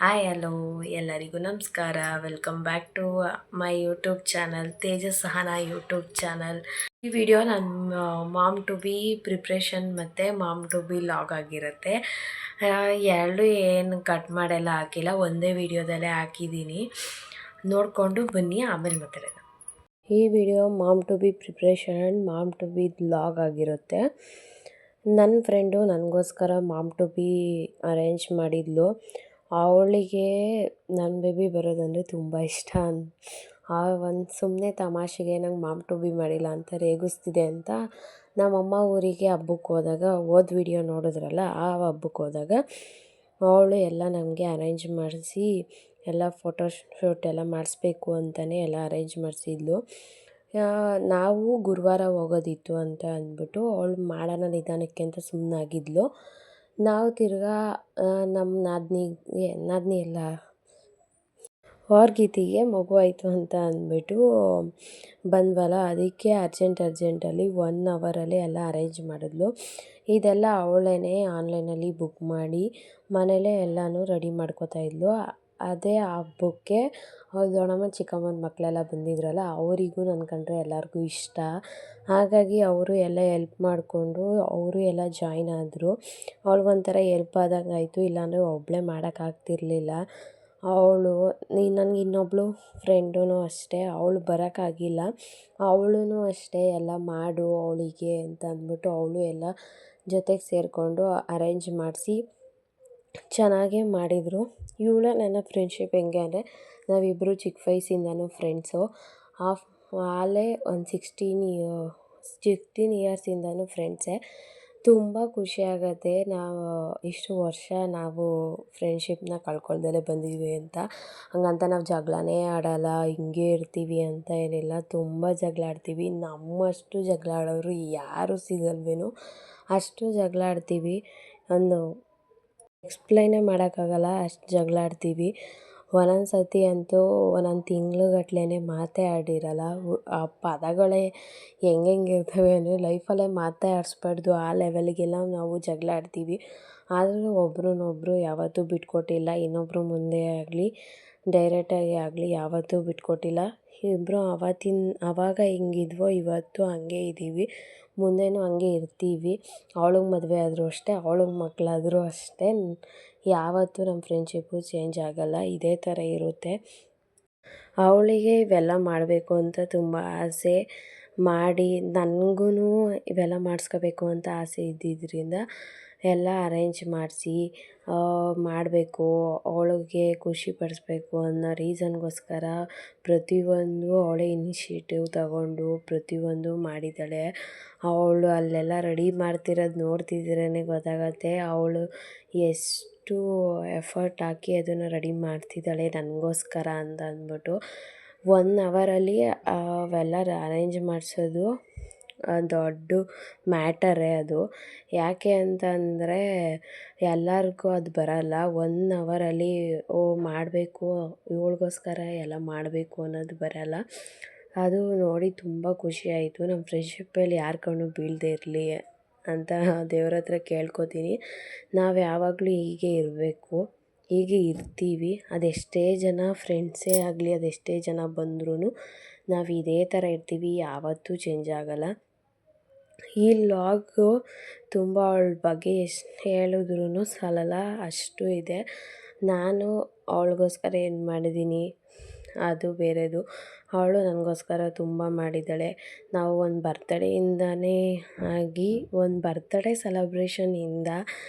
Hi hello ಎಲ್ಲರಿಗೂ ನಮಸ್ಕಾರ. Welcome back to my YouTube channel Tejas Sahana YouTube channel. ಈ video ನನ್ನ ಮಾಮ್ ಟು ಬಿ ಪ್ರಿಪ್ರೇಷನ್ ಮತ್ತು ಮಾಮ್ ಟು ಬಿ ಲಾಗ್ ಆಗಿರುತ್ತೆ. ಎರಡು ಏನು ಕಟ್ ಮಾಡೆಲ್ಲ ಹಾಕಿಲ್ಲ, ಒಂದೇ ವಿಡಿಯೋದಲ್ಲೇ ಹಾಕಿದ್ದೀನಿ. ನೋಡಿಕೊಂಡು ಬನ್ನಿ, ಆಮೇಲೆ ಮಾತಾಡೋಣ. ಈ video mom to be preparation and mom to be log ಆಗಿರುತ್ತೆ. ನನ್ನ ಫ್ರೆಂಡು ನನಗೋಸ್ಕರ ಮಾಮ್ ಟು ಬಿ ಅರೇಂಜ್ ಮಾಡಿದ್ಲು. ಅವಳಿಗೆ ನನ್ನ ಬೇಬಿ ಬರೋದಂದರೆ ತುಂಬ ಇಷ್ಟ. ಒಂದು ಸುಮ್ಮನೆ ತಮಾಷೆಗೆ ನಂಗೆ ಮಾಮ್ ಟು ಬಿ ಮಾಡಿಲ್ಲ ಅಂತ ರೇಗಿಸ್ತಿದೆ ಅಂತ ನಮ್ಮಮ್ಮ ಊರಿಗೆ ಹಬ್ಬಕ್ಕೆ ಹೋದಾಗ, ಹೋದ ವಿಡಿಯೋ ನೋಡಿದ್ರಲ್ಲ, ಆ ಹಬ್ಬಕ್ಕೆ ಹೋದಾಗ ಅವಳು ಎಲ್ಲ ನಮಗೆ ಅರೇಂಜ್ ಮಾಡಿಸಿ ಎಲ್ಲ ಫೋಟೋಶೂಟ್ ಎಲ್ಲ ಮಾಡಿಸ್ಬೇಕು ಅಂತಲೇ ಎಲ್ಲ ಅರೇಂಜ್ ಮಾಡಿಸಿದ್ಲು. ನಾವು ಗುರುವಾರ ಹೋಗೋದಿತ್ತು ಅಂತ ಅಂದ್ಬಿಟ್ಟು ಅವಳು ಮಾಡೋಣ ನಿಧಾನಕ್ಕೆ ಅಂತ ಸುಮ್ಮನಾಗಿದ್ಲು. ನಾವು ತಿರ್ಗಾ ನಮ್ಮ ನಾದಿನಿ ಎಲ್ಲ ಗೀತಿಗೆ ಮಗು ಆಯಿತು ಅಂತ ಅಂದ್ಬಿಟ್ಟು ಬಂದ್ವಲ್ಲ, ಅದಕ್ಕೆ ಅರ್ಜೆಂಟಲ್ಲಿ 1 ಅವರಲ್ಲಿ ಎಲ್ಲ ಅರೇಂಜ್ ಮಾಡಿದ್ಲು. ಇದೆಲ್ಲ ಅವಳೇ ಆನ್ಲೈನಲ್ಲಿ ಬುಕ್ ಮಾಡಿ ಮನೇಲೇ ಎಲ್ಲನೂ ರೆಡಿ ಮಾಡ್ಕೋತಾಯಿದ್ಲು. ಅದೇ ಹಬ್ಬಕ್ಕೆ ಅವ್ರ ದೊಡ್ಡಮ್ಮ ಚಿಕ್ಕಮ್ಮನ ಮಕ್ಕಳೆಲ್ಲ ಬಂದಿದ್ರಲ್ಲ, ಅವರಿಗೂ ನನ್ನ ಕಂಡ್ರೆ ಎಲ್ಲರಿಗೂ ಇಷ್ಟ. ಹಾಗಾಗಿ ಅವರು ಎಲ್ಲ ಎಲ್ಪ್ ಮಾಡಿಕೊಂಡು ಅವರು ಎಲ್ಲ ಜಾಯ್ನ್ ಆದರು. ಅವ್ಳಿಗೊಂಥರ ಹೆಲ್ಪ್ ಆದಂಗೆ ಆಯಿತು, ಇಲ್ಲಾಂದರೆ ಒಬ್ಬಳೇ ಮಾಡೋಕ್ಕಾಗ್ತಿರ್ಲಿಲ್ಲ. ಅವಳು ನನಗೆ ಇನ್ನೊಬ್ಬಳು ಫ್ರೆಂಡೂ ಅಷ್ಟೇ, ಅವಳು ಬರೋಕ್ಕಾಗಿಲ್ಲ. ಅವಳೂ ಅಷ್ಟೇ ಎಲ್ಲ ಮಾಡು ಅವಳಿಗೆ ಅಂತ ಅಂದ್ಬಿಟ್ಟು ಅವಳು ಎಲ್ಲ ಜೊತೆಗೆ ಸೇರಿಕೊಂಡು ಅರೇಂಜ್ ಮಾಡಿಸಿ ಚೆನ್ನಾಗೇ ಮಾಡಿದರು. ಇವಳು ನನ್ನ ಫ್ರೆಂಡ್ಶಿಪ್ ಹೆಂಗೆ ಅಂದರೆ, ನಾವಿಬ್ಬರು ಚಿಕ್ಕ ವಯಸ್ಸಿಂದನೂ ಫ್ರೆಂಡ್ಸು. ಆಲೇ ಒಂದು 16 ಇಯರ್ಸಿಂದನೂ ಫ್ರೆಂಡ್ಸೇ. ತುಂಬ ಖುಷಿಯಾಗತ್ತೆ ನಾವು ಇಷ್ಟು ವರ್ಷ ನಾವು ಫ್ರೆಂಡ್ಶಿಪ್ನ ಕಳ್ಕೊಳ್ದಲೇ ಬಂದಿದ್ದೀವಿ ಅಂತ. ಹಂಗಂತ ನಾವು ಜಗಳನೇ ಆಡೋಲ್ಲ, ಹಿಂಗೆ ಇರ್ತೀವಿ ಅಂತ ಏನಿಲ್ಲ. ತುಂಬ ಜಗಳ ಆಡ್ತೀವಿ. ನಮ್ಮಷ್ಟು ಜಗಳ ಆಡೋರು ಯಾರೂ ಸಿಗಲ್ವೇನೋ, ಅಷ್ಟು ಜಗಳ ಆಡ್ತೀವಿ. ಒಂದು ಎಕ್ಸ್ಪ್ಲೈನೇ ಮಾಡೋಕ್ಕಾಗಲ್ಲ, ಅಷ್ಟು ಜಗಳ ಆಡ್ತೀವಿ. ಒಂದೊಂದು ಸತಿ ಅಂತೂ ಒಂದೊಂದು ತಿಂಗ್ಳುಗಟ್ಲೆ ಮಾತೇ ಆಡಿರಲ್ಲ. ಆ ಪದಗಳೇ ಹೆಂಗಿರ್ತವೆ ಅಂದರೆ ಲೈಫಲ್ಲೇ ಮಾತೇ ಆಡಿಸ್ಬಾರ್ದು, ಆ ಲೆವೆಲ್ಗೆಲ್ಲ ನಾವು ಜಗಳ ಆಡ್ತೀವಿ. ಆದರೂ ಒಬ್ರನ್ನೊಬ್ಬರು ಯಾವತ್ತೂ ಬಿಟ್ಕೊಟ್ಟಿಲ್ಲ. ಇನ್ನೊಬ್ಬರು ಮುಂದೆ ಆಗಲಿ ಡೈರೆಕ್ಟಾಗಿ ಆಗಲಿ ಯಾವತ್ತೂ ಬಿಟ್ಕೊಟ್ಟಿಲ್ಲ. ಇಬ್ಬರು ಆವಾಗ ಹೆಂಗಿದ್ವೋ ಇವತ್ತು ಹಂಗೆ ಇದ್ದೀವಿ, ಮುಂದೆನೂ ಹಂಗೆ ಇರ್ತೀವಿ. ಅವಳಿಗೆ ಮದುವೆ ಆದರೂ ಅಷ್ಟೇ, ಅವಳಿಗೆ ಮಕ್ಕಳಾದರೂ ಅಷ್ಟೇ, ಯಾವತ್ತೂ ನಮ್ಮ ಫ್ರೆಂಡ್ಶಿಪ್ಪು ಚೇಂಜ್ ಆಗೋಲ್ಲ, ಇದೇ ಥರ ಇರುತ್ತೆ. ಅವಳಿಗೆ ಇವೆಲ್ಲ ಮಾಡಬೇಕು ಅಂತ ತುಂಬ ಆಸೆ ಮಾಡಿ, ನನಗೂ ಇವೆಲ್ಲ ಮಾಡಿಸ್ಕೋಬೇಕು ಅಂತ ಆಸೆ ಇದ್ದಿದ್ದರಿಂದ ಎಲ್ಲ ಅರೇಂಜ್ ಮಾಡಿಸಿ ಮಾಡಬೇಕು, ಅವಳಿಗೆ ಖುಷಿಪಡಿಸ್ಬೇಕು ಅನ್ನೋ ರೀಸನ್ಗೋಸ್ಕರ ಪ್ರತಿಯೊಂದು ಅವಳೇ ಇನಿಷಿಯೇಟಿವ್ ತಗೊಂಡು ಪ್ರತಿಯೊಂದು ಮಾಡಿದ್ದಾಳೆ. ಅವಳು ಅಲ್ಲೆಲ್ಲ ರೆಡಿ ಮಾಡ್ತಿರೋದು ನೋಡ್ತಿದ್ರೇ ಗೊತ್ತಾಗತ್ತೆ ಅವಳು ಎಷ್ಟು ಎಫರ್ಟ್ ಹಾಕಿ ಅದನ್ನು ರೆಡಿ ಮಾಡ್ತಿದ್ದಾಳೆ ನನಗೋಸ್ಕರ ಅಂತ ಅಂದ್ಬಿಟ್ಟು. 1 ಅವರಲ್ಲಿ ಅವೆಲ್ಲ ಅರೇಂಜ್ ಮಾಡಿಸೋದು ದೊಡ್ಡ ಮ್ಯಾಟರೇ ಅದು. ಯಾಕೆ ಅಂತಂದರೆ ಎಲ್ಲರಿಗೂ ಅದು ಬರೋಲ್ಲ. 1 ಅವರಲ್ಲಿ ಮಾಡಬೇಕು, ಇವಳಿಗೋಸ್ಕರ ಎಲ್ಲ ಮಾಡಬೇಕು ಅನ್ನೋದು ಬರೋಲ್ಲ. ಅದು ನೋಡಿ ತುಂಬ ಖುಷಿಯಾಯಿತು. ನಮ್ಮ ಫ್ರೆಂಡ್ಶಿಪ್ಪಲ್ಲಿ ಯಾರ ಕಣ್ಣು ಬೀಳದೇ ಇರಲಿ ಅಂತ ದೇವ್ರ ಹತ್ರ ಕೇಳ್ಕೊತೀನಿ. ನಾವು ಯಾವಾಗಲೂ ಹೀಗೆ ಇರಬೇಕು, ಹೀಗೆ ಇರ್ತೀವಿ. ಅದೆಷ್ಟೇ ಜನ ಫ್ರೆಂಡ್ಸೇ ಆಗಲಿ, ಅದೆಷ್ಟೇ ಜನ ಬಂದ್ರೂ ನಾವು ಇದೇ ಥರ ಇರ್ತೀವಿ, ಯಾವತ್ತೂ ಚೇಂಜ್ ಆಗೋಲ್ಲ. ಈ ಲಾಗು ತುಂಬ ಅವಳ ಬಗ್ಗೆ ಎಷ್ಟು ಹೇಳಿದ್ರೂ ಸಾಲಲ್ಲ, ಅಷ್ಟು ಇದೆ. ನಾನು ಅವಳಿಗೋಸ್ಕರ ಏನು ಮಾಡಿದ್ದೀನಿ ಅದು ಬೇರೆದು. ಅವಳು ನನಗೋಸ್ಕರ ತುಂಬ ಮಾಡಿದ್ದಾಳೆ. ನಾವು ಒಂದು ಬರ್ತಡೇಯಿಂದನೇ ಆಗಿ, ಒಂದು ಬರ್ತಡೇ ಸೆಲೆಬ್ರೇಷನಿಂದ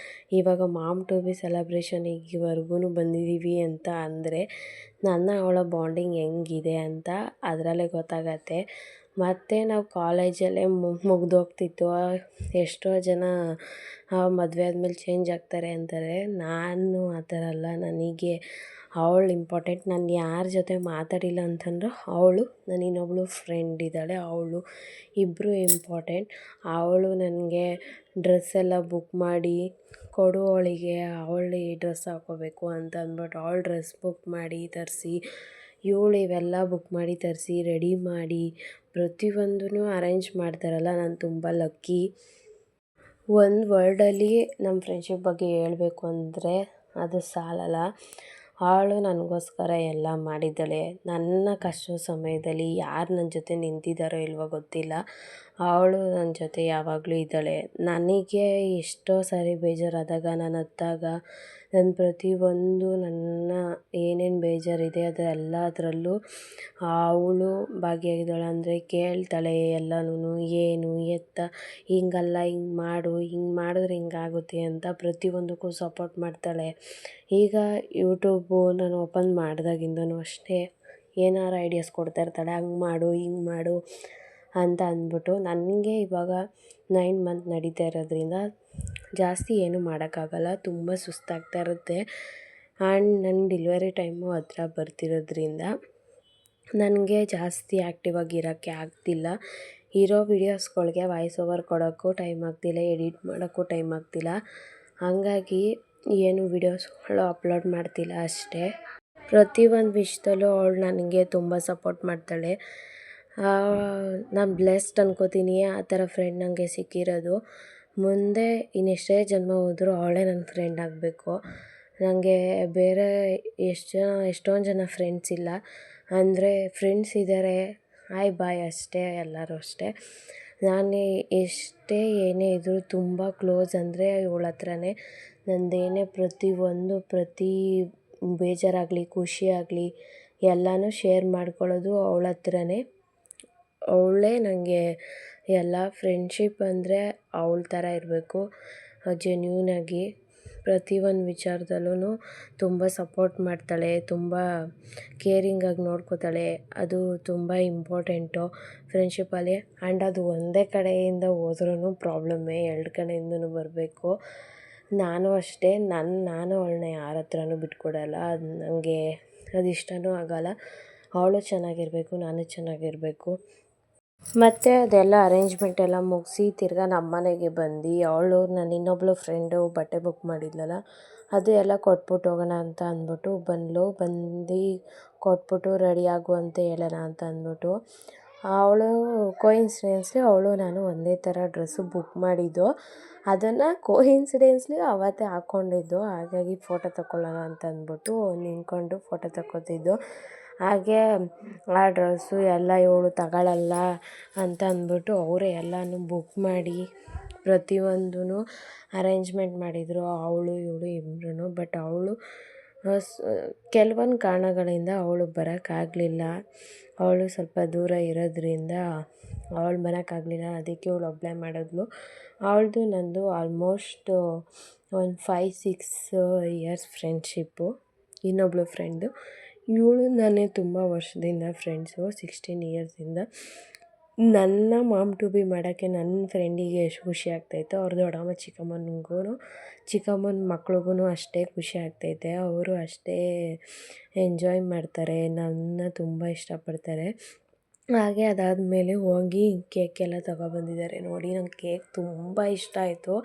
ಇವಾಗ ಮಾಮ್ ಟು ಬಿ ಸೆಲೆಬ್ರೇಷನಿವರೆಗೂ ಬಂದಿದ್ದೀವಿ ಅಂತ ಅಂದರೆ ನನ್ನ ಅವಳ ಬಾಂಡಿಂಗ್ ಹೆಂಗಿದೆ ಅಂತ ಅದರಲ್ಲೇ ಗೊತ್ತಾಗತ್ತೆ. ಮತ್ತು ನಾವು ಕಾಲೇಜಲ್ಲೇ ಮುಗ್ದೋಗ್ತಿತ್ತು. ಎಷ್ಟೋ ಜನ ಮದುವೆ ಆದಮೇಲೆ ಚೇಂಜ್ ಆಗ್ತಾರೆ ಅಂತಾರೆ. ನಾನು ಆ ಥರ ಅಲ್ಲ, ನನಗೆ ಅವಳು ಇಂಪಾರ್ಟೆಂಟ್. ನಾನು ಯಾರ ಜೊತೆ ಮಾತಾಡಿಲ್ಲ ಅಂತಂದರೂ ಅವಳು, ನನ್ನ ಇನ್ನೊಬ್ಬಳು ಫ್ರೆಂಡ್ ಇದ್ದಾಳೆ ಅವಳು, ಇಬ್ಬರು ಇಂಪಾರ್ಟೆಂಟ್. ಅವಳು ನನಗೆ ಡ್ರೆಸ್ಸೆಲ್ಲ ಬುಕ್ ಮಾಡಿ ಕೊಡು, ಅವಳಿಗೆ ಅವಳು ಈ ಡ್ರೆಸ್ ಹಾಕ್ಕೋಬೇಕು ಅಂತ ಅಂದ್ಬಿಟ್ಟು ಅವಳು ಡ್ರೆಸ್ ಬುಕ್ ಮಾಡಿ ತರಿಸಿ, ಇವಳು ಇವೆಲ್ಲ ಬುಕ್ ಮಾಡಿ ತರಿಸಿ ರೆಡಿ ಮಾಡಿ ಪ್ರತಿಯೊಂದೂ ಅರೇಂಜ್ ಮಾಡ್ತಾರಲ್ಲ, ನಾನು ತುಂಬ ಲಕ್ಕಿ. ಒಂದು ವರ್ಡಲ್ಲಿ ನಮ್ಮ ಫ್ರೆಂಡ್ಶಿಪ್ ಬಗ್ಗೆ ಹೇಳಬೇಕು ಅಂದರೆ ಅದು ಸಾಲಲ್ಲ. ಅವಳು ನನಗೋಸ್ಕರ ಎಲ್ಲ ಮಾಡಿದ್ದಾಳೆ. ನನ್ನ ಕಷ್ಟದ ಸಮಯದಲ್ಲಿ ಯಾರು ನನ್ನ ಜೊತೆ ನಿಂತಿದ್ದಾರೋ ಇಲ್ವೋ ಗೊತ್ತಿಲ್ಲ, ಅವಳು ನನ್ನ ಜೊತೆ ಯಾವಾಗಲೂ ಇದ್ದಾಳೆ. ನನಗೆ ಎಷ್ಟೋ ಸಾರಿ ಬೇಜಾರಾದಾಗ, ನಾನು ಅತ್ತಾಗ, ನನ್ನ ಪ್ರತಿಯೊಂದು ನನ್ನ ಏನೇನು ಬೇಜಾರಿದೆ ಅದೆಲ್ಲದರಲ್ಲೂ ಅವಳು ಭಾಗಿಯಾಗಿದ್ದಾಳೆ. ಅಂದರೆ ಕೇಳ್ತಾಳೆ ಎಲ್ಲನೂ, ಏನು ಎತ್ತ, ಹಿಂಗಲ್ಲ ಹಿಂಗೆ ಮಾಡು, ಹಿಂಗೆ ಮಾಡಿದ್ರೆ ಹಿಂಗಾಗುತ್ತೆ ಅಂತ ಪ್ರತಿಯೊಂದಕ್ಕೂ ಸಪೋರ್ಟ್ ಮಾಡ್ತಾಳೆ. ಈಗ ಯೂಟ್ಯೂಬು ನಾನು ಓಪನ್ ಮಾಡಿದಾಗಿಂದನೂ ಅಷ್ಟೇ ಏನಾರು ಐಡಿಯಾಸ್ ಕೊಡ್ತಾಯಿರ್ತಾಳೆ, ಹಂಗೆ ಮಾಡು ಹಿಂಗೆ ಮಾಡು ಅಂತ ಅಂದ್ಬಿಟ್ಟು. ನನಗೆ ಇವಾಗ 9 ಮಂತ್ ನಡೀತಾ ಇರೋದ್ರಿಂದ ಜಾಸ್ತಿ ಏನೂ ಮಾಡೋಕ್ಕಾಗಲ್ಲ, ತುಂಬ ಸುಸ್ತಾಗ್ತಾ ಇರುತ್ತೆ. ಆ್ಯಂಡ್ ನನ್ನ ಡೆಲಿವರಿ ಟೈಮು ಹತ್ರ ಬರ್ತಿರೋದ್ರಿಂದ ನನಗೆ ಜಾಸ್ತಿ ಆ್ಯಕ್ಟಿವ್ ಆಗಿರೋಕ್ಕೆ ಆಗ್ತಿಲ್ಲ. ಇರೋ ವೀಡಿಯೋಸ್ಗಳ್ಗೆ ವಾಯ್ಸ್ ಓವರ್ ಕೊಡೋಕ್ಕೂ ಟೈಮ್ ಆಗ್ತಿಲ್ಲ, ಎಡಿಟ್ ಮಾಡೋಕ್ಕೂ ಟೈಮ್ ಆಗ್ತಿಲ್ಲ. ಹಾಗಾಗಿ ಏನು ವೀಡಿಯೋಸ್ಗಳು ಅಪ್ಲೋಡ್ ಮಾಡ್ತಿಲ್ಲ ಅಷ್ಟೇ. ಪ್ರತಿಯೊಂದು ವಿಷಯದಲ್ಲೂ ಅವಳು ನನಗೆ ತುಂಬ ಸಪೋರ್ಟ್ ಮಾಡ್ತಾಳೆ. ನಾನು ಬ್ಲೆಸ್ಡ್ ಅನ್ಕೋತೀನಿ ಆ ಥರ ಫ್ರೆಂಡ್ ನನಗೆ ಸಿಕ್ಕಿರೋದು. ಮುಂದೆ ಇನ್ನೆಷ್ಟೇ ಜನ್ಮ ಹೋದರೂ ಅವಳೇ ನನ್ನ ಫ್ರೆಂಡ್ ಆಗಬೇಕು. ನನಗೆ ಬೇರೆ ಎಷ್ಟೊಂದು ಜನ ಫ್ರೆಂಡ್ಸ್ ಇಲ್ಲ. ಅಂದರೆ ಫ್ರೆಂಡ್ಸ್ ಇದ್ದಾರೆ, ಹಾಯ್ ಬಾಯ್ ಅಷ್ಟೇ, ಎಲ್ಲರೂ ಅಷ್ಟೇ. ನಾನು ಎಷ್ಟೇ ಏನೇ ಇದ್ದರೂ ತುಂಬ ಕ್ಲೋಸ್ ಅಂದರೆ ಇವಳ ಹತ್ರನೇ. ನಂದೇನೇ ಪ್ರತಿ ಬೇಜಾರಾಗಲಿ ಖುಷಿ ಆಗಲಿ ಎಲ್ಲನೂ ಶೇರ್ ಮಾಡ್ಕೊಳ್ಳೋದು ಅವಳ ಹತ್ರನೇ. ಅವಳೇ ನನಗೆ ಎಲ್ಲ. ಫ್ರೆಂಡ್ಶಿಪ್ ಅಂದರೆ ಅವಳ ಥರ ಇರಬೇಕು, ಜೆನ್ಯೂನಾಗಿ ಪ್ರತಿಯೊಂದು ವಿಚಾರದಲ್ಲೂ ತುಂಬ ಸಪೋರ್ಟ್ ಮಾಡ್ತಾಳೆ, ತುಂಬ ಕೇರಿಂಗಾಗಿ ನೋಡ್ಕೋತಾಳೆ. ಅದು ತುಂಬ ಇಂಪಾರ್ಟೆಂಟು ಫ್ರೆಂಡ್ಶಿಪ್ಪಲ್ಲಿ. ಆ್ಯಂಡ್ ಅದು ಒಂದೇ ಕಡೆಯಿಂದ ಹೋದ್ರೂ ಪ್ರಾಬ್ಲಮ್ಮೇ, 2 ಕಡೆಯಿಂದನೂ ಬರಬೇಕು. ನಾನು ಅಷ್ಟೇ, ನಾನು ಅವಳನ್ನ ಯಾರ ಹತ್ರನೂ ಬಿಟ್ಕೊಡಲ್ಲ. ಅದು ನನಗೆ ಅದು ಇಷ್ಟವೂ ಆಗಲ್ಲ. ಅವಳು ಚೆನ್ನಾಗಿರಬೇಕು, ನಾನು ಚೆನ್ನಾಗಿರಬೇಕು. ಮತ್ತು ಅದೆಲ್ಲ ಅರೇಂಜ್ಮೆಂಟ್ ಎಲ್ಲ ಮುಗಿಸಿ ತಿರ್ಗಾ ನಮ್ಮ ಮನೆಗೆ ಬಂದು ಅವಳು ನನ್ನ ಇನ್ನೊಬ್ಬಳು ಫ್ರೆಂಡು ಬಟ್ಟೆ ಬುಕ್ ಮಾಡಿದ್ಲಲ್ಲ, ಅದು ಎಲ್ಲ ಕೊಟ್ಬಿಟ್ಟು ಹೋಗೋಣ ಅಂತ ಅಂದ್ಬಿಟ್ಟು ಬಂದು ಕೊಟ್ಬಿಟ್ಟು ರೆಡಿ ಆಗು ಅಂತ ಹೇಳೋಣ ಅಂತ ಅಂದ್ಬಿಟ್ಟು. ಅವಳು ಕೋಇನ್ಸಿಡೆನ್ಸ್ಲಿ ಅವಳು ನಾನು ಒಂದೇ ಥರ ಡ್ರೆಸ್ಸು ಬುಕ್ ಮಾಡಿದ್ದು, ಅದನ್ನು ಕೋಇನ್ಸಿಡೆನ್ಸ್ಲಿ ಅವತ್ತೇ ಹಾಕ್ಕೊಂಡಿದ್ದು. ಹಾಗಾಗಿ ಫೋಟೋ ತಗೊಳ್ಳೋಣ ಅಂತ ಅಂದ್ಬಿಟ್ಟು ನಿಂತ್ಕೊಂಡು ಫೋಟೋ ತಗೊತಿದ್ದು. ಹಾಗೆ ಆ ಡ್ರೆಸ್ಸು ಎಲ್ಲ ಇವಳು ತಗೊಳ್ಳಲ್ಲ ಅಂತ ಅಂದ್ಬಿಟ್ಟು ಅವರೇ ಎಲ್ಲನೂ ಬುಕ್ ಮಾಡಿ ಪ್ರತಿಯೊಂದೂ ಅರೇಂಜ್ಮೆಂಟ್ ಮಾಡಿದರು, ಅವಳು ಇವಳು ಇಬ್ಬರೂ. ಬಟ್ ಅವಳು ಕೆಲವೊಂದು ಕಾರಣಗಳಿಂದ ಅವಳು ಬರೋಕ್ಕಾಗಲಿಲ್ಲ. ಅವಳು ಸ್ವಲ್ಪ ದೂರ ಇರೋದ್ರಿಂದ ಅವಳು ಬರೋಕ್ಕಾಗಲಿಲ್ಲ. ಅದಕ್ಕೆ ಇವಳು ಒಬ್ಬಳೇ ಮಾಡಿದ್ಲು. ಅವಳದು ನಂದು ಆಲ್ಮೋಸ್ಟ್ ಒಂದು 5-6 ಇಯರ್ಸ್ ಫ್ರೆಂಡ್ಶಿಪ್ಪು. ಇನ್ನೊಬ್ಬಳು ಫ್ರೆಂಡು, ಇವಳು ನಾನು ತುಂಬ ವರ್ಷದಿಂದ ಫ್ರೆಂಡ್ಸು, 16 ಇಯರ್ಸಿಂದ. ನನ್ನ ಮಾಮ್ ಟು ಬಿ ಮಾಡೋಕ್ಕೆ ನನ್ನ ಫ್ರೆಂಡಿಗೆ ಎಷ್ಟು ಖುಷಿ ಆಗ್ತಾಯಿತ್ತು, ಅವ್ರ ದೊಡ್ಡಮ್ಮ ಚಿಕ್ಕಮ್ಮನ ಮಕ್ಳಿಗೂ ಅಷ್ಟೇ ಖುಷಿ ಆಗ್ತೈತೆ. ಅವರು ಅಷ್ಟೇ ಎಂಜಾಯ್ ಮಾಡ್ತಾರೆ, ನನ್ನ ತುಂಬ ಇಷ್ಟಪಡ್ತಾರೆ. ಹಾಗೆ ಅದಾದಮೇಲೆ ಹೋಗಿ ಕೇಕೆಲ್ಲ ತಗೊಬಂದಿದ್ದಾರೆ. ನೋಡಿ, ನಂಗೆ ಕೇಕ್ ತುಂಬ ಇಷ್ಟ ಆಯಿತು.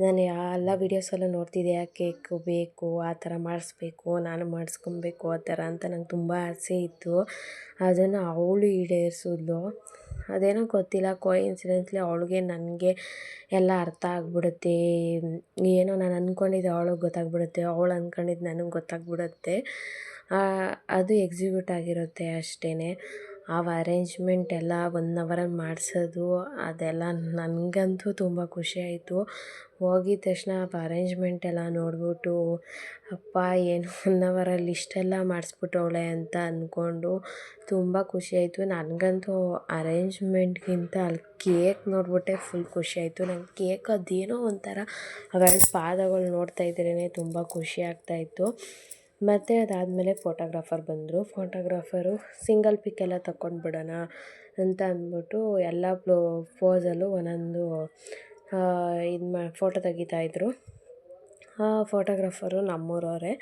ನಾನು ಎಲ್ಲ ವೀಡಿಯೋಸೆಲ್ಲ ನೋಡ್ತಿದ್ದೆ, ಕೇಕು ಬೇಕು, ಆ ಥರ ಮಾಡಿಸ್ಬೇಕು, ನಾನು ಮಾಡಿಸ್ಕೊಬೇಕು ಆ ಥರ ಅಂತ ನಂಗೆ ತುಂಬ ಆಸೆ ಇತ್ತು. ಅದನ್ನು ಅವಳು ಈಡೇರಿಸಿದ್ಲು. ಅದೇನೋ ಗೊತ್ತಿಲ್ಲ, ಕೋಇನ್ಸಿಡೆನ್ಸ್ಲಿ ಅವಳಿಗೆ ನನಗೆ ಎಲ್ಲ ಅರ್ಥ ಆಗಿಬಿಡುತ್ತೆ. ಏನೋ ನಾನು ಅಂದ್ಕೊಂಡಿದ್ದು ಅವಳಿಗೆ ಗೊತ್ತಾಗ್ಬಿಡುತ್ತೆ, ಅವಳು ಅಂದ್ಕೊಂಡಿದ್ದು ನನಗೆ ಗೊತ್ತಾಗ್ಬಿಡುತ್ತೆ. ಅದು ಎಕ್ಸಿಕ್ಯೂಟ್ ಆಗಿರುತ್ತೆ ಅಷ್ಟೇ. ಅರೇಂಜ್ಮೆಂಟ್ ಎಲ್ಲ 1 ಅವರಲ್ಲಿ ಮಾಡಿಸೋದು ಅದೆಲ್ಲ ನನಗಂತೂ ತುಂಬ ಖುಷಿಯಾಯಿತು. ಹೋಗಿದ ತಕ್ಷಣ ಅರೇಂಜ್ಮೆಂಟ್ ಎಲ್ಲ ನೋಡಿಬಿಟ್ಟು, ಅಪ್ಪ ಏನು 1 ಅವರಲ್ಲಿ ಇಷ್ಟೆಲ್ಲ ಮಾಡಿಸ್ಬಿಟ್ಟವಳೆ ಅಂತ ಅಂದ್ಕೊಂಡು ತುಂಬ ಖುಷಿಯಾಯಿತು. ನನಗಂತೂ ಅರೇಂಜ್ಮೆಂಟ್ಗಿಂತ ಅಲ್ಲಿ ಕೇಕ್ ನೋಡಿಬಿಟ್ಟೆ ಫುಲ್ ಖುಷಿಯಾಯಿತು. ನಂಗೆ ಕೇಕ್ ಅದೇನೋ ಒಂಥರ ಅವೆರಡು ಪಾದಗಳು ನೋಡ್ತಾ ಇದ್ರೇ ತುಂಬ ಖುಷಿ ಆಗ್ತಾಯಿತ್ತು. ಮತ್ತು ಅದಾದಮೇಲೆ ಫೋಟೋಗ್ರಾಫರ್ ಬಂದರು. ಫೋಟೋಗ್ರಾಫರು ಸಿಂಗಲ್ ಪಿಕ್ ಎಲ್ಲ ತಗೊಂಡು ಬಿಡೋಣ ಅಂತ ಅಂದ್ಬಿಟ್ಟು ಎಲ್ಲ ಪೋಸಲ್ಲೂ ಒಂದೊಂದು ಫೋಟೋ ತೆಗಿತಾಯಿದ್ರು. ಫೋಟೋಗ್ರಾಫರು ನಮ್ಮೂರವರೇ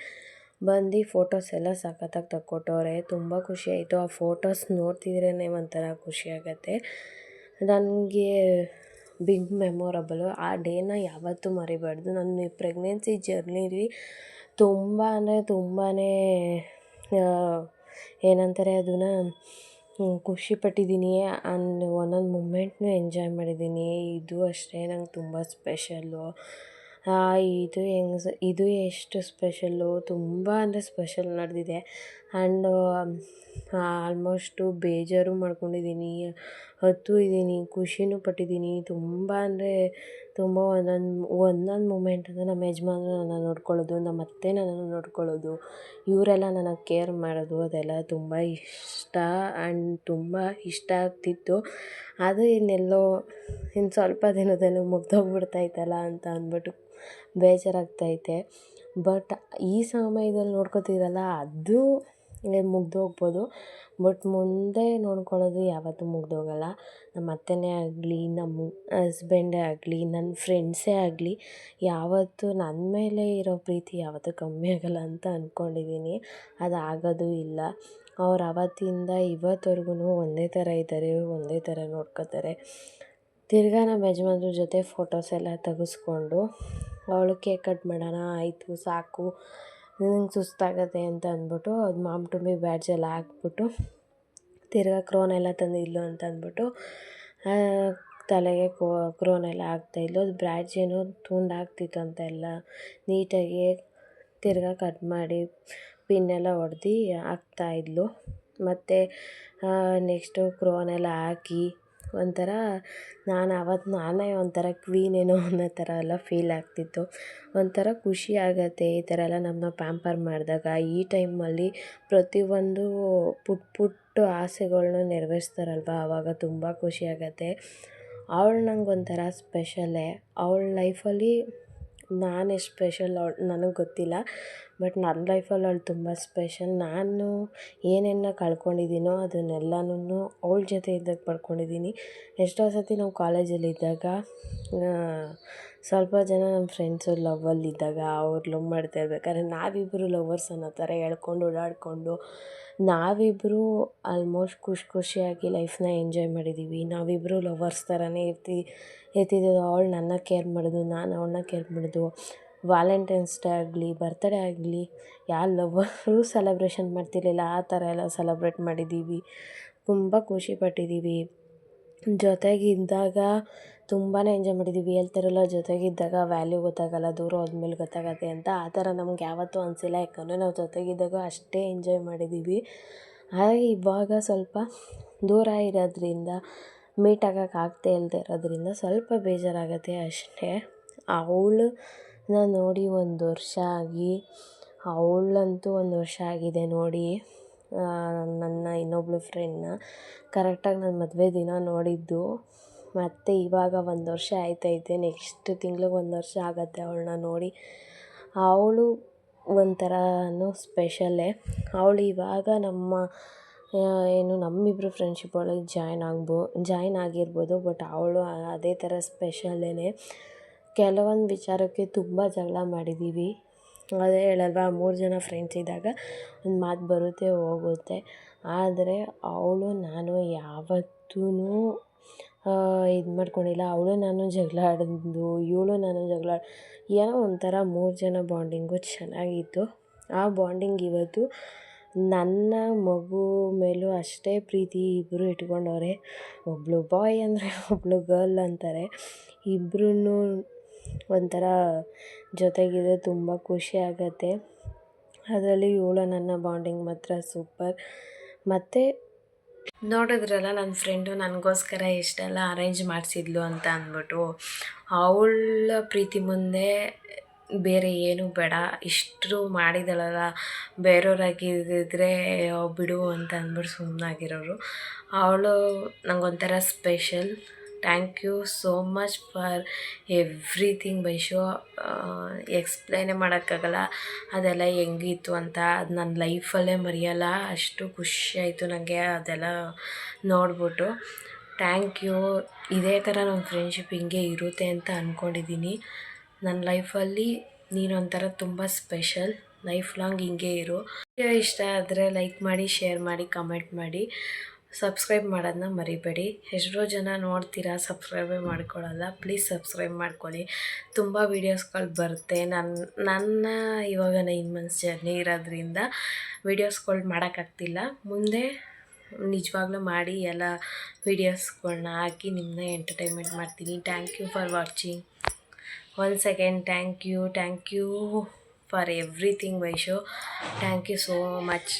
ಬಂದು ಫೋಟೋಸ್ ಎಲ್ಲ ಸಖತ್ತಾಗಿ ತಕ್ಕೊಟ್ಟವ್ರೆ. ತುಂಬ ಖುಷಿಯಾಯಿತು. ಆ ಫೋಟೋಸ್ ನೋಡ್ತಿದ್ರೇ ಒಂಥರ ಖುಷಿಯಾಗತ್ತೆ. ನನಗೆ ಬಿಗ್ ಮೆಮೊರಬಲು. ಆ ಡೇನ ಯಾವತ್ತೂ ಮರಿಬಾರ್ದು. ನನ್ನ ಪ್ರೆಗ್ನೆನ್ಸಿ ಜರ್ನಿಲಿ ತುಂಬ ಅಂದರೆ ತುಂಬಾ ಏನಂತಾರೆ ಅದನ್ನು, ಖುಷಿಪಟ್ಟಿದ್ದೀನಿ. ಒಂದೊಂದು ಮೂಮೆಂಟ್ನೂ ಎಂಜಾಯ್ ಮಾಡಿದ್ದೀನಿ. ಇದು ಅಷ್ಟೇ ನಂಗೆ ತುಂಬ ಸ್ಪೆಷಲ್ಲು. ಇದು ಎಷ್ಟು ಸ್ಪೆಷಲ್ಲು, ತುಂಬ ಅಂದರೆ ಸ್ಪೆಷಲ್ ನಡೆದಿದೆ. ಆ್ಯಂಡ್ ಆಲ್ಮೋಸ್ಟು ಬೇಜಾರು ಮಾಡ್ಕೊಂಡಿದ್ದೀನಿ, ಅತ್ತೂ ಇದ್ದೀನಿ, ಖುಷಿನೂ ಪಟ್ಟಿದ್ದೀನಿ. ತುಂಬ ಅಂದರೆ ತುಂಬ ಒಂದೊಂದು ಮೂಮೆಂಟನ್ನು ನಮ್ಮ ಯಜಮಾನ್ರು ನನ್ನ ನೋಡ್ಕೊಳ್ಳೋದು, ನಮ್ಮ ಅತ್ತೆ ನನ್ನನ್ನು ನೋಡ್ಕೊಳ್ಳೋದು, ಇವರೆಲ್ಲ ನನಗೆ ಕೇರ್ ಮಾಡೋದು, ಅದೆಲ್ಲ ತುಂಬ ಇಷ್ಟ ಆ್ಯಂಡ್ ತುಂಬ ಇಷ್ಟ ಆಗ್ತಿತ್ತು. ಅದು ಇನ್ನೆಲ್ಲೋ ಇನ್ನು ಸ್ವಲ್ಪ ದಿನದಲ್ಲಿ ಮುಗ್ದೋಗ್ಬಿಡ್ತೈತಲ್ಲ ಅಂತ ಅಂದ್ಬಿಟ್ಟು ಬೇಜಾರಾಗ್ತೈತೆ. ಬಟ್ ಈ ಸಮಯದಲ್ಲಿ ನೋಡ್ಕೋತೀರಲ್ಲ, ಅದು ಮುಗ್ದೋಗ್ಬೋದು. ಬಟ್ ಮುಂದೆ ನೋಡ್ಕೊಳ್ಳೋದು ಯಾವತ್ತೂ ಮುಗ್ದೋಗಲ್ಲ. ನಮ್ಮ ಅತ್ತೆನೇ ಆಗಲಿ, ನಮ್ಮ ಹಸ್ಬೆಂಡೇ ಆಗಲಿ, ನನ್ನ ಫ್ರೆಂಡ್ಸೇ ಆಗಲಿ, ಯಾವತ್ತೂ ನನ್ನ ಮೇಲೆ ಇರೋ ಪ್ರೀತಿ ಯಾವತ್ತೂ ಕಮ್ಮಿ ಆಗೋಲ್ಲ ಅಂತ ಅಂದ್ಕೊಂಡಿದ್ದೀನಿ. ಅದು ಆಗೋದೂ ಇಲ್ಲ. ಅವ್ರು ಆವತ್ತಿಂದ ಇವತ್ತವರೆಗೂ ಒಂದೇ ಥರ ಇದ್ದಾರೆ, ಒಂದೇ ಥರ ನೋಡ್ಕೋತಾರೆ. ತಿರ್ಗಾ ನಮ್ಮ ಯಜಮಾನ್ರ ಜೊತೆ ಫೋಟೋಸ್ ಎಲ್ಲ ತೆಗೆಸ್ಕೊಂಡು, ಅವಳು ಕೇಕ್ ಕಟ್ ಮಾಡೋಣ, ಆಯಿತು ಸಾಕು, ನಿನಗೆ ಸುಸ್ತಾಗತ್ತೆ ಅಂತ ಅಂದ್ಬಿಟ್ಟು ಅದು ಮಾಮ್ ಟು ಬಿ ಬ್ಯಾಡ್ಜ್ ಎಲ್ಲ ಹಾಕ್ಬಿಟ್ಟು, ತಿರ್ಗಾ ಕ್ರೋನ್ ಎಲ್ಲ ತಂದಿದ್ಲು ಅಂತ ಅಂದ್ಬಿಟ್ಟು ತಲೆಗೆ ಕ್ರೋನ್ ಎಲ್ಲ ಹಾಕ್ತಾಯಿದ್ಲು. ಅದು ಬ್ಯಾಡ್ಜ್ ಏನೋ ತುಂಡಾಗ್ತಿತ್ತು ಅಂತ ಎಲ್ಲ ನೀಟಾಗಿ ತಿರ್ಗಾ ಕಟ್ ಮಾಡಿ ಪಿನ್ನೆಲ್ಲ ಹೊಡ್ದು ಹಾಕ್ತಾಯಿದ್ಲು. ಮತ್ತು ನೆಕ್ಸ್ಟು ಕ್ರೋನ್ ಎಲ್ಲ ಹಾಕಿ ಒಂಥರ ನಾನೇ ಒಂಥರ ಕ್ವೀನೇನೋ ಅನ್ನೋ ಥರ ಎಲ್ಲ ಫೀಲ್ ಆಗ್ತಿತ್ತು. ಒಂಥರ ಖುಷಿ ಆಗುತ್ತೆ ಈ ಥರ ಎಲ್ಲ ನಮ್ಮನ್ನ ಪ್ಯಾಂಪರ್ ಮಾಡಿದಾಗ. ಈ ಟೈಮಲ್ಲಿ ಪ್ರತಿಯೊಂದು ಪುಟ್ಟ ಆಸೆಗಳ್ನ ನೆರವೇರಿಸ್ತಾರಲ್ವ, ಆವಾಗ ತುಂಬ ಖುಷಿ ಆಗುತ್ತೆ. ಅವಳು ನಂಗೊಂಥರ ಸ್ಪೆಷಲ್ಲೇ. ಅವಳ ಲೈಫಲ್ಲಿ ನಾನೆಷ್ಟು ಸ್ಪೆಷಲ್ ನನಗೆ ಗೊತ್ತಿಲ್ಲ, ಬಟ್ ನನ್ನ ಲೈಫಲ್ಲಿ ಅವಳು ತುಂಬ ಸ್ಪೆಷಲ್. ನಾನು ಏನೇನು ಕಳ್ಕೊಂಡಿದ್ದೀನೋ ಅದನ್ನೆಲ್ಲನೂ ಅವಳ ಜೊತೆ ಇದ್ದಾಗ ಪಡ್ಕೊಂಡಿದ್ದೀನಿ. ಎಷ್ಟೋ ಸತಿ ನಾವು ಕಾಲೇಜಲ್ಲಿದ್ದಾಗ ಸ್ವಲ್ಪ ಜನ ನಮ್ಮ ಫ್ರೆಂಡ್ಸು ಲವ್ವಲ್ಲಿದ್ದಾಗ, ಅವ್ರು ಲವ್ ಮಾಡ್ತಾ ಇರ್ಬೇಕಾದ್ರೆ ನಾವಿಬ್ಬರು ಲವರ್ಸ್ ಅನ್ನೋ ಥರ ಹೇಳ್ಕೊಂಡು ಓಡಾಡಿಕೊಂಡು ನಾವಿಬ್ಬರು ಆಲ್ಮೋಸ್ಟ್ ಖುಷಿಯಾಗಿ ಲೈಫ್ನ ಎಂಜಾಯ್ ಮಾಡಿದ್ದೀವಿ. ನಾವಿಬ್ಬರು ಲವರ್ಸ್ ಥರನೇ ಇರ್ತಿದ್ದೆವು. ಅವಳು ನನ್ನ ಕೇರ್ ಮಾಡೋದು, ನಾನು ಅವಳನ್ನ ಕೇರ್ ಮಾಡೋದು. ವ್ಯಾಲೆಂಟೈನ್ಸ್ ಡೇ ಆಗಲಿ, ಬರ್ತ್ಡೇ ಆಗಲಿ, ಯಾವ ಲವ್ವರು ಸೆಲೆಬ್ರೇಷನ್ ಮಾಡ್ತಿರ್ಲಿಲ್ಲ, ಆ ಥರ ಎಲ್ಲ ಸೆಲೆಬ್ರೇಟ್ ಮಾಡಿದ್ದೀವಿ. ತುಂಬ ಖುಷಿಪಟ್ಟಿದ್ದೀವಿ. ಜೊತೆಗಿದ್ದಾಗ ತುಂಬಾ ಎಂಜಾಯ್ ಮಾಡಿದ್ದೀವಿ. ಹೇಳ್ತಾರಲ್ಲ, ಜೊತೆಗಿದ್ದಾಗ ವ್ಯಾಲ್ಯೂ ಗೊತ್ತಾಗಲ್ಲ, ದೂರ ಹೋದ್ಮೇಲೆ ಗೊತ್ತಾಗತ್ತೆ ಅಂತ. ಆ ಥರ ನಮ್ಗೆ ಯಾವತ್ತೂ ಅನಿಸಿಲ್ಲ. ಯಾಕಂದರೆ ನಾವು ಜೊತೆಗಿದ್ದಾಗ ಅಷ್ಟೇ ಎಂಜಾಯ್ ಮಾಡಿದ್ದೀವಿ. ಹಾಗೆ ಇವಾಗ ಸ್ವಲ್ಪ ದೂರ ಇರೋದ್ರಿಂದ, ಮೀಟ್ ಆಗೋಕೆ ಆಗ್ತಾ ಇಲ್ಲದೆ ಇರೋದ್ರಿಂದ ಸ್ವಲ್ಪ ಬೇಜಾರಾಗುತ್ತೆ ಅಷ್ಟೇ. ಅವಳನ್ನ ನೋಡಿ 1 ವರ್ಷ ಆಗಿ, ಅವಳಂತೂ 1 ವರ್ಷ ಆಗಿದೆ ನೋಡಿ. ನನ್ನ ಇನ್ನೊಬ್ಳು ಫ್ರೆಂಡ್ನ ಕರೆಕ್ಟಾಗಿ ನನ್ನ ಮದುವೆ ದಿನ ನೋಡಿದ್ದು. ಮತ್ತು ಇವಾಗ 1 ವರ್ಷ ಆಯ್ತೈತೆ. ನೆಕ್ಸ್ಟ್ ತಿಂಗ್ಳಿಗೆ 1 ವರ್ಷ ಆಗುತ್ತೆ ಅವಳನ್ನ ನೋಡಿ. ಅವಳು ಒಂಥರನೂ ಸ್ಪೆಷಲ್ಲೇ. ಅವಳು ಇವಾಗ ನಮ್ಮಿಬ್ಬರು ಫ್ರೆಂಡ್ಶಿಪ್ ಒಳಗೆ ಜಾಯ್ನ್ ಆಗಿರ್ಬೋದು. ಬಟ್ ಅವಳು ಅದೇ ಥರ ಸ್ಪೆಷಲ್ಲೇನೆ. ಕೆಲವೊಂದು ವಿಚಾರಕ್ಕೆ ತುಂಬ ಜಗಳ ಮಾಡಿದ್ದೀವಿ. ಅದೇ ಹೇಳಲ್ವಾ, 3 ಜನ ಫ್ರೆಂಡ್ಸ್ ಇದ್ದಾಗ ಒಂದು ಮಾತು ಬರುತ್ತೆ ಹೋಗುತ್ತೆ. ಆದರೆ ಅವಳು ನಾನು ಯಾವತ್ತೂ ಇದು ಮಾಡ್ಕೊಂಡಿಲ್ಲ. ಅವಳು ನಾನು ಜಗಳ ಆಡೋದು, ಇವಳು ನಾನು ಜಗಳ, ಏನೋ ಒಂಥರ 3 ಜನ ಬಾಂಡಿಂಗು ಚೆನ್ನಾಗಿತ್ತು. ಆ ಬಾಂಡಿಂಗ್ ಇವತ್ತು ನನ್ನ ಮಗು ಮೇಲೂ ಅಷ್ಟೇ ಪ್ರೀತಿ ಇಬ್ಬರು ಇಟ್ಕೊಂಡವ್ರೆ. ಒಬ್ಬಳು ಬಾಯ್ ಅಂದರೆ ಒಬ್ಬಳು ಗರ್ಲ್ ಅಂತಾರೆ. ಇಬ್ಬರೂ ಒಂಥರ ಜೊತೆಗಿದ್ರೆ ತುಂಬ ಖುಷಿ ಆಗುತ್ತೆ. ಅದರಲ್ಲಿ ಇವಳು ನನ್ನ ಬಾಂಡಿಂಗ್ ಮಾತ್ರ ಸೂಪರ್. ಮತ್ತು ನೋಡಿದ್ರಲ್ಲ, ನನ್ನ ಫ್ರೆಂಡು ನನಗೋಸ್ಕರ ಎಷ್ಟೆಲ್ಲ ಅರೇಂಜ್ ಮಾಡಿಸಿದ್ಲು ಅಂತ ಅಂದ್ಬಿಟ್ಟು. ಅವಳ ಪ್ರೀತಿ ಮುಂದೆ ಬೇರೆ ಏನೂ ಬೇಡ. ಇಷ್ಟು ಮಾಡಿದಳಲ್ಲ, ಬೇರೆಯವ್ರಾಗಿದ್ದರೆ ಬಿಡು ಅಂತ ಅಂದ್ಬಿಟ್ಟು ಸುಮ್ಮನಾಗಿರೋರು. ಅವಳು ನಂಗೊಂಥರ special. Thank you so much for everything Vaishu. ಎಕ್ಸ್ಪ್ಲೈನೇ ಮಾಡೋಕ್ಕಾಗಲ್ಲ ಅದೆಲ್ಲ ಹೆಂಗಿತ್ತು ಅಂತ. ಅದು ನನ್ನ ಲೈಫಲ್ಲೇ ಮರೆಯಲ್ಲ. ಅಷ್ಟು ಖುಷಿಯಾಯಿತು ನನಗೆ ಅದೆಲ್ಲ ನೋಡ್ಬಿಟ್ಟು. Thank you. ಇದೇ ಥರ ನಮ್ಮ ಫ್ರೆಂಡ್ಶಿಪ್ ಹಿಂಗೆ ಇರುತ್ತೆ ಅಂತ ಅಂದ್ಕೊಂಡಿದ್ದೀನಿ. ನನ್ನ ಲೈಫಲ್ಲಿ ನೀನೊಂಥರ ತುಂಬ ಸ್ಪೆಷಲ್. ಲೈಫ್ ಲಾಂಗ್ ಹಿಂಗೆ ಇರು. ಇಷ್ಟ ಆದರೆ ಲೈಕ್ ಮಾಡಿ, ಶೇರ್ ಮಾಡಿ, ಕಮೆಂಟ್ ಮಾಡಿ, ಸಬ್ಸ್ಕ್ರೈಬ್ ಮಾಡೋದನ್ನ ಮರಿಬೇಡಿ. ಎಷ್ಟೋ ಜನ ನೋಡ್ತೀರಾ, ಸಬ್ಸ್ಕ್ರೈಬೇ ಮಾಡ್ಕೊಳ್ಳಲ್ಲ. ಪ್ಲೀಸ್ ಸಬ್ಸ್ಕ್ರೈಬ್ ಮಾಡ್ಕೊಳ್ಳಿ. ತುಂಬ ವೀಡಿಯೋಸ್ಗಳು ಬರುತ್ತೆ. ನನ್ನ ಇವಾಗ 9 ಮಂತ್ಸ್ ಜರ್ನಿ ಇರೋದ್ರಿಂದ ವೀಡಿಯೋಸ್ಗಳು ಮಾಡೋಕ್ಕಾಗ್ತಿಲ್ಲ. ಮುಂದೆ ನಿಜವಾಗ್ಲೂ ಮಾಡಿ ಎಲ್ಲ ವೀಡಿಯೋಸ್ಗಳ್ನ ಹಾಕಿ ನಿಮ್ಮನ್ನ ಎಂಟರ್ಟೈನ್ಮೆಂಟ್ ಮಾಡ್ತೀನಿ. Thank you for watching. Once again thank you for everything Vaishu. Thank you so much.